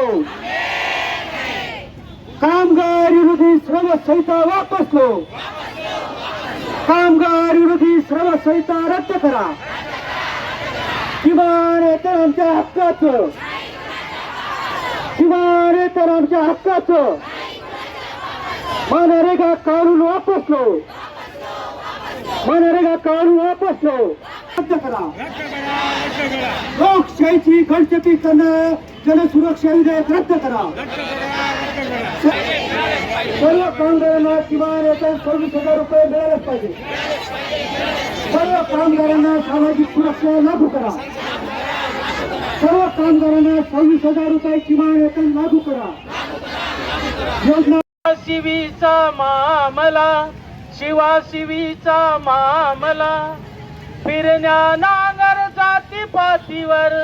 Low, कामगार विरोधी श्रम संहिता वापस लो, कामगार विरोधी श्रम संहिता रद्द करा. किमान तर आमच्या हक्काचं, किमान तर आमच्या हक्काचं मनरेगा कानून वापस लो, मनरेगा कानून वापस लो, रद्द करा. लोकशाहीची गळचेपी करणं, जनसुरक्षा विधेयक रद्द करा. सर्व कामगारांना किमान 26,000 रुपये मिळालेच पाहिजे. सर्व कामगारांना सामाजिक सुरक्षा लागू करा. सर्व कामगारांना 26,000 रुपये किमान वेतन लागू करा. योजना शिवीचा मामला, शिवाशिवीचा मामला, फिरण्या नांगर जातीपातीवर,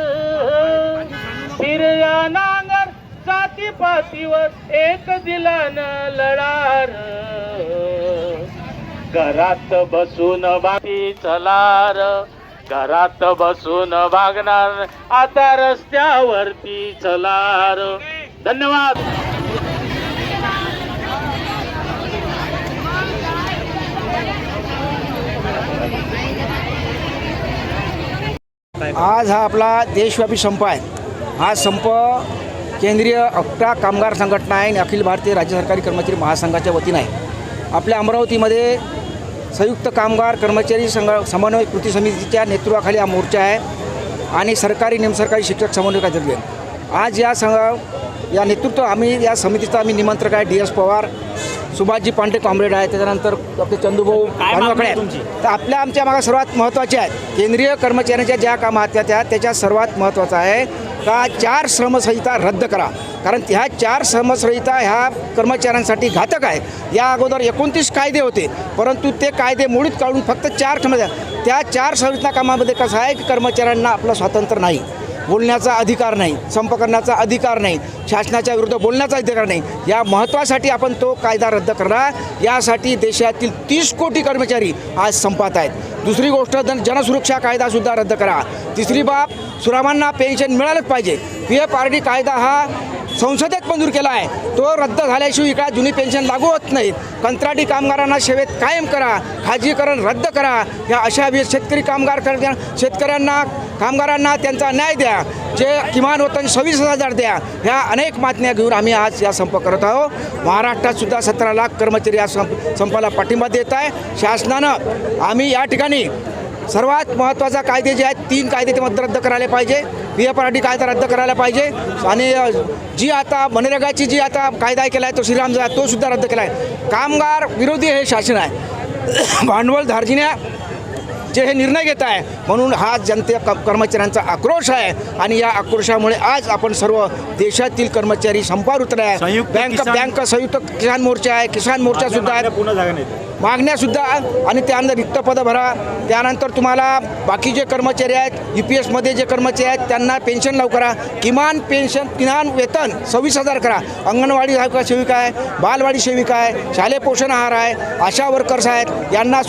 फिरण्या नांगर जातीपातीवर एक दिलानं लढार. घरात बसून बाकी चलार, घरात बसून भागणार आता रस्त्यावरती चलार. धन्यवाद. आज हा आपला देशव्यापी संप आहे. हा संप केंद्रीय अकटा कामगार संघटना आहे आणि अखिल भारतीय राज्य सरकारी कर्मचारी महासंघाच्या वतीनं आहे. आपल्या अमरावतीमध्ये संयुक्त कामगार कर्मचारी समन्वय कृती समितीच्या नेतृत्वाखाली हा मोर्चा आहे आणि सरकारी निमसरकारी शिक्षक समन्वयकातर्फे आज या नेतृत्व या समितीचा आम्ही निमंत्रक आहे. DS पवार, सुभाषजी पांडे कॉम्रेड आहे, त्याच्यानंतर आपले चंदूभाऊ भानुवाकडे आहेत. तर आमच्या मागे सर्वात महत्त्वाचे आहेत केंद्रीय कर्मचाऱ्यांच्या ज्या कामं आहेत त्याच्यात सर्वात महत्त्वाचं आहे का 4 श्रमसंहिता रद्द करा. कारण ह्या 4 श्रमसंहिता ह्या कर्मचाऱ्यांसाठी घातक आहे. या अगोदर 29 कायदे होते, परंतु ते कायदे मोडीत काढून फक्त 4 त्या 4 संहिता कामामध्ये कसं आहे की कर्मचाऱ्यांना आपलं स्वातंत्र्य नाही, बोलण्याचा अधिकार नाही, संप करण्याचा अधिकार नाही, शासनाच्या विरुद्ध बोलण्याचा अधिकार नाही. या महत्त्वासाठी आपण तो कायदा रद्द करा. यासाठी देशातील 30 कोटी कर्मचारी आज संपात आहेत. दुसरी गोष्ट जनसुरक्षा कायदासुद्धा रद्द करा. तिसरी बाब, सुरामांना पेन्शन मिळालंच पाहिजे. PFRD कायदा हा संसदेत मंजूर केला आहे, तो रद्द झाल्याशिवाय इकडे जुनी पेन्शन लागू होत नाहीत. कंत्राटी कामगारांना सेवेत कायम करा, खाजगीकरण रद्द करा. या अशा शेतकरी शेतकऱ्यांना कामगारांना त्यांचा न्याय द्या. जे किमान वेतन 26,000 द्या. ह्या अनेक मागण्या घेऊन आम्ही आज या संप करत आहोत. महाराष्ट्रात सुद्धा 17 लाख कर्मचारी या संपाला पाठिंबा देत आहे. शासनानं आम्ही या ठिकाणी सर्वात महत्त्वाचा कायदे जे आहेत 3 कायदे ते रद्द करायला पाहिजे. PFRD कायदा रद्द करायला पाहिजे आणि जी आता मनरेगाची जी आता कायदा केला आहे तो श्रीरामचा तो सुद्धा रद्द केला आहे. कामगार विरोधी हे शासन आहे. भांडवल धार्जिण्या जे हे निर्णय घेत आहे म्हणून हा कर्मचाऱ्यांचा आक्रोश आहे आणि या आक्रोशामुळे आज आपण सर्व देशातील कर्मचारी संपावर उतरले आहे. बँक संयुक्त किसान मोर्चा आहे, किसान मोर्चा सुद्धा आहे, मागण्यासुद्धा आणि त्यानंतर रिक्त पदं भरा. त्यानंतर तुम्हाला बाकी जे कर्मचारी आहेत UPSमध्ये जे कर्मचारी आहेत त्यांना पेन्शन लावू करा. किमान वेतन 26,000 करा. अंगणवाडी सेविका आहे, बालवाडी सेविका आहे, शालेय पोषण आहार आहे, आशा वर्कर्स आहेत, यांना